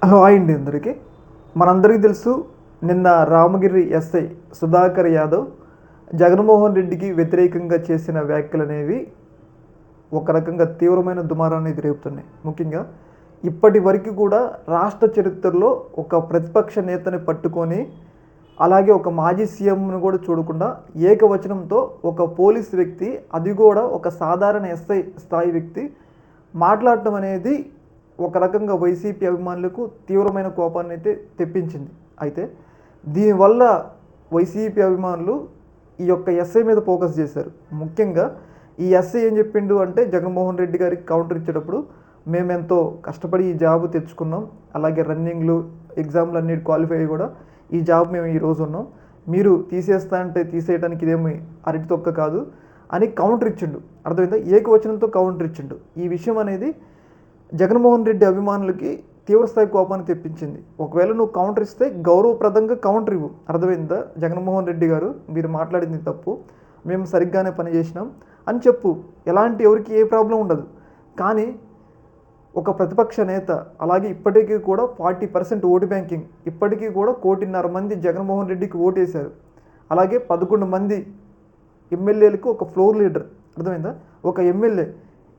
Hello hi అండి అందరికీ. మనందరికీ తెలుసు, నిన్న రామగిరి ఎస్ఐ సుధాకర్ యాదవ్ జగన్మోహన్ రెడ్డికి వ్యతిరేకంగా చేసిన వ్యాఖ్యలు అనేవి ఒక రకంగా తీవ్రమైన దుమారాన్ని రేపుతున్నాయి. ముఖ్యంగా ఇప్పటి వరకు కూడా రాష్ట్ర చరిత్రలో ఒక ప్రతిపక్ష నేతని పట్టుకొని, అలాగే ఒక మాజీ సీఎంను కూడా చూడకుండా ఏకవచనంతో ఒక పోలీస్ వ్యక్తి, అది కూడా ఒక సాధారణ ఎస్ఐ స్థాయి వ్యక్తి మాట్లాడటం అనేది ఒక రకంగా వైసీపీ అభిమానులకు తీవ్రమైన కోపాన్ని అయితే తెప్పించింది. అయితే దీనివల్ల వైసీపీ అభిమానులు ఈ యొక్క ఎస్ఐ మీద ఫోకస్ చేశారు. ముఖ్యంగా ఈ ఎస్ఐ ఏం చెప్పిండు అంటే, జగన్మోహన్ రెడ్డి గారికి కౌంటర్ ఇచ్చేటప్పుడు, మేము ఎంతో కష్టపడి ఈ జాబ్ తెచ్చుకున్నాం, అలాగే రన్నింగ్లు ఎగ్జామ్లు అన్నిటి క్వాలిఫై అయ్యి కూడా ఈ జాబ్ మేము ఈరోజు ఉన్నాం, మీరు తీసేస్తా అంటే తీసేయడానికి ఇదేమి అరటి తొక్క కాదు అని కౌంటర్ ఇచ్చిండు. అర్థమైందా? ఏకవచనంతో కౌంటర్ ఇచ్చిండు. ఈ విషయం అనేది జగన్మోహన్ రెడ్డి అభిమానులకి తీవ్రస్థాయి కోపాన్ని తెప్పించింది. ఒకవేళ నువ్వు కౌంటర్ ఇస్తే గౌరవప్రదంగా కౌంటర్ ఇవ్వు. అర్థమైందా? జగన్మోహన్ రెడ్డి గారు, మీరు మాట్లాడింది తప్పు, మేము సరిగ్గానే పనిచేసినాం అని చెప్పు. ఎలాంటి ఎవరికి ఏ ప్రాబ్లం ఉండదు. కానీ ఒక ప్రతిపక్ష నేత, అలాగే ఇప్పటికీ కూడా 40% ఓటు బ్యాంకింగ్, ఇప్పటికీ కూడా 1.5 కోటి మంది జగన్మోహన్ రెడ్డికి ఓటేశారు. అలాగే 11 మంది ఎమ్మెల్యేలకు ఒక ఫ్లోర్ లీడర్. అర్థమైందా? ఒక ఎమ్మెల్యే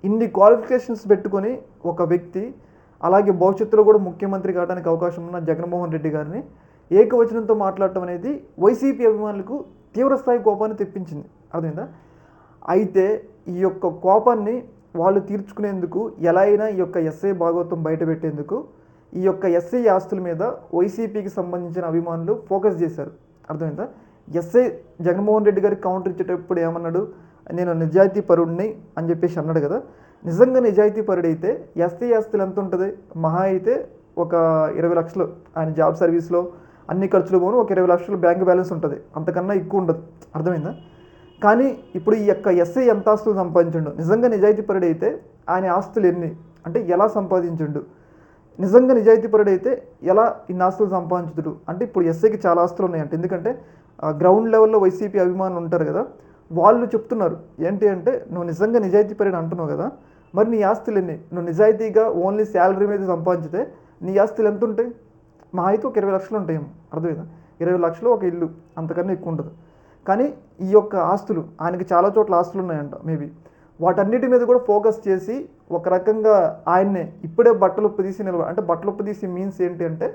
ఇన్ని క్వాలిఫికేషన్స్ పెట్టుకొని ఒక వ్యక్తి, అలాగే భవిష్యత్తులో కూడా ముఖ్యమంత్రి కావడానికి అవకాశం ఉన్న జగన్మోహన్ రెడ్డి గారిని ఏకవచనంతో మాట్లాడటం అనేది వైసీపీ అభిమానులకు తీవ్రస్థాయి కోపాన్ని తెప్పించింది. అర్థమైందా? అయితే ఈ యొక్క కోపాన్ని వాళ్ళు తీర్చుకునేందుకు ఎలా అయినా ఈ యొక్క ఎస్ఐ భాగవతం బయటపెట్టేందుకు ఈ యొక్క ఎస్ఐ ఆస్తుల మీద వైసీపీకి సంబంధించిన అభిమానులు ఫోకస్ చేశారు. అర్థమైందా? ఎస్ఐ జగన్మోహన్ రెడ్డి గారికి కౌంటర్ ఇచ్చేటప్పుడు ఏమన్నాడు, నేను నిజాయితీ పరుడిని అని చెప్పేసి అన్నాడు కదా. నిజంగా నిజాయితీ పరుడైతే ఎస్ఐ ఆస్తులు ఎంత ఉంటుంది? మహా అయితే ఒక 20 లక్షలు, ఆయన జాబ్ సర్వీస్లో అన్ని ఖర్చులు పోను ఒక 20 లక్షలు బ్యాంక్ బ్యాలెన్స్ ఉంటుంది, అంతకన్నా ఎక్కువ ఉండదు. అర్థమైందా? కానీ ఇప్పుడు ఈ యొక్క ఎస్ఐ ఎంత ఆస్తులు సంపాదించండు? నిజంగా నిజాయితీ పరుడైతే ఆయన ఆస్తులు ఎన్ని అంటే ఎలా సంపాదించండు? నిజంగా నిజాయితీ పరుడైతే ఎలా ఇన్ని ఆస్తులు సంపాదించుడు అంటే, ఇప్పుడు ఎస్ఐకి చాలా ఆస్తులు ఉన్నాయంట. ఎందుకంటే గ్రౌండ్ లెవెల్లో వైసీపీ అభిమానులు ఉంటారు కదా, వాళ్ళు చెప్తున్నారు ఏంటి అంటే, నువ్వు నిజంగా నిజాయితీ పరుడు అంటున్నావు కదా, మరి నీ ఆస్తులు ఎన్ని? నువ్వు నిజాయితీగా ఓన్లీ శాలరీ మీద సంపాదించితే నీ ఆస్తులు ఎంత ఉంటాయి? మా అయితే ఒక 20 లక్షలు ఉంటాయేమో. అర్థమైందా? 20 లక్షలు ఒక ఇల్లు, అంతకన్నా ఎక్కువ ఉండదు. కానీ ఈ యొక్క ఆస్తులు, ఆయనకి చాలా చోట్ల ఆస్తులు ఉన్నాయంట మేబీ, వాటన్నిటి మీద కూడా ఫోకస్ చేసి ఒక రకంగా ఆయన్నే ఇప్పుడే బట్టలు ఉప్పదీసి అంటే బట్టలు ఉప్పదీసి మీన్స్ ఏంటి అంటే,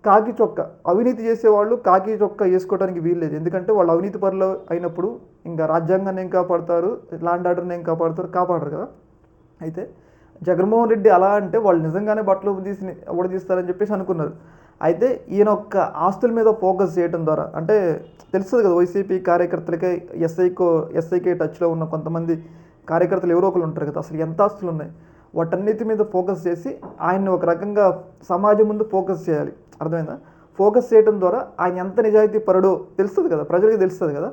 కాకి చొక్క, అవినీతి చేసేవాళ్ళు కాకి చొక్క వేసుకోవడానికి వీల్లేదు. ఎందుకంటే వాళ్ళు అవినీతి పరులు అయినప్పుడు ఇంకా రాజ్యాంగాన్ని ఏం కాపాడుతారు, ల్యాండ్ ఆర్డర్ని ఏం కాపాడుతారు? కాపాడరు కదా. అయితే జగన్మోహన్ రెడ్డి అలా అంటే వాళ్ళు నిజంగానే బట్టలు ఉడదీస్తారని చెప్పేసి అనుకున్నారు. అయితే ఈయన ఒక్క ఆస్తుల మీద ఫోకస్ చేయడం ద్వారా, అంటే తెలుస్తుంది కదా వైసీపీ కార్యకర్తలకే ఎస్ఐకే టచ్లో ఉన్న కొంతమంది కార్యకర్తలు ఎవరో ఒకరు ఉంటారు కదా, అసలు ఎంత ఆస్తులు ఉన్నాయి వాటన్నిటి మీద ఫోకస్ చేసి ఆయన్ని ఒక రకంగా సమాజం ముందు ఫోకస్ చేయాలి. అర్థమైందా? ఫోకస్ చేయడం ద్వారా ఆయన ఎంత నిజాయితీ పరుడో తెలుస్తుంది కదా, ప్రజలకు తెలుస్తుంది కదా.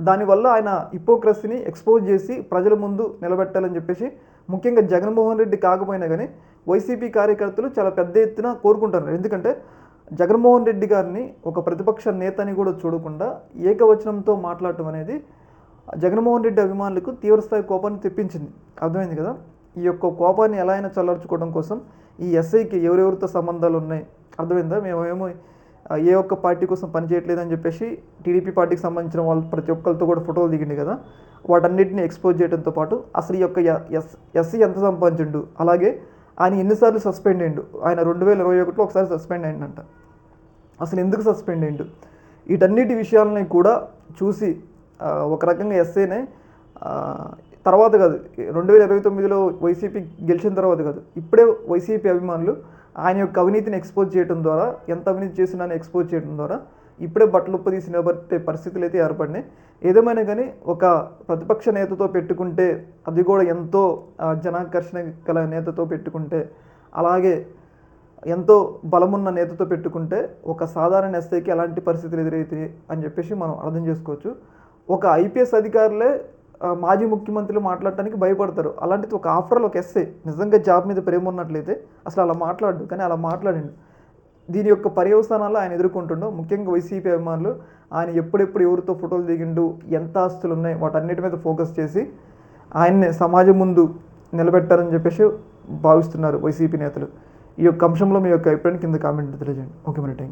దానివల్ల ఆయన హిపోక్రసీని ఎక్స్పోజ్ చేసి ప్రజల ముందు నిలబెట్టాలని చెప్పేసి, ముఖ్యంగా జగన్మోహన్ రెడ్డి కాకపోయినా కానీ వైసీపీ కార్యకర్తలు చాలా పెద్ద ఎత్తున కోరుకుంటున్నారు. ఎందుకంటే జగన్మోహన్ రెడ్డి గారిని ఒక ప్రతిపక్ష నేతని కూడా చూడకుండా ఏకవచనంతో మాట్లాడటం అనేది జగన్మోహన్ రెడ్డి అభిమానులకు తీవ్రస్థాయి కోపాన్ని తెప్పించింది. అర్థమైంది కదా. ఈ యొక్క కోపాన్ని ఎలా అయినా చల్లార్చుకోవడం కోసం ఈ ఎస్ఐకి ఎవరెవరితో సంబంధాలు ఉన్నాయి, అర్థమైందా, మేమేమో ఏ ఒక్క పార్టీ కోసం పనిచేయట్లేదని చెప్పేసి టీడీపీ పార్టీకి సంబంధించిన వాళ్ళు ప్రతి ఒక్కరితో కూడా ఫోటోలు దిగింది కదా, వాటన్నిటిని ఎక్స్పోజ్ చేయడంతో పాటు అసలు ఈ యొక్క ఎస్ఐ ఎంత సంపాదించిండు, అలాగే ఆయన ఎన్నిసార్లు సస్పెండ్ అయ్యిండు. ఆయన 2021లో ఒకసారి సస్పెండ్ అయ్యిందంట. అసలు ఎందుకు సస్పెండ్ అయ్యిండు? వీటన్నిటి విషయాలని కూడా చూసి ఒక రకంగా ఎస్ఐనే తర్వాత కాదు, 2029లో వైసీపీ గెలిచిన తర్వాత కాదు, ఇప్పుడే వైసీపీ అభిమానులు ఆయన యొక్క అవినీతిని ఎక్స్పోజ్ చేయడం ద్వారా, ఎంత అవినీతి చేసినాని ఎక్స్పోజ్ చేయడం ద్వారా ఇప్పుడే బట్టలు ఉప్పదీసి నిలబట్టే పరిస్థితులు అయితే ఏర్పడినాయి. ఏదేమైనా కానీ ఒక ప్రతిపక్ష నేతతో పెట్టుకుంటే, అది కూడా ఎంతో జనాకర్షణ గల నేతతో పెట్టుకుంటే, అలాగే ఎంతో బలమున్న నేతతో పెట్టుకుంటే ఒక సాధారణ ఎస్ఐకి ఎలాంటి పరిస్థితులు ఎదురైతాయి అని చెప్పేసి మనం అర్థం చేసుకోవచ్చు. ఒక ఐపీఎస్ అధికారులే మాజీ ముఖ్యమంత్రులు మాట్లాడటానికి భయపడతారు. అలాంటిది ఒక ఆఫ్టర్ ఒక ఎస్ఐ నిజంగా జాబ్ మీద ప్రేమ ఉన్నట్లయితే అసలు అలా మాట్లాడు, కానీ అలా మాట్లాడిండు. దీని యొక్క పర్యవసానాలు ఆయన ఎదుర్కొంటుండో, ముఖ్యంగా వైసీపీ అభిమానులు ఆయన ఎప్పుడెప్పుడు ఎవరితో ఫోటోలు దిగిండు, ఎంత ఆస్తులు ఉన్నాయి, వాటన్నిటి మీద ఫోకస్ చేసి ఆయన్ని సమాజం ముందు నిలబెట్టారని చెప్పేసి భావిస్తున్నారు వైసీపీ నేతలు. ఈ యొక్క అంశంలో మీ యొక్క అభిప్రాయం కింద కామెంట్ తెలియజేయండి. ఓకే మరి థ్యాంక్ యూ.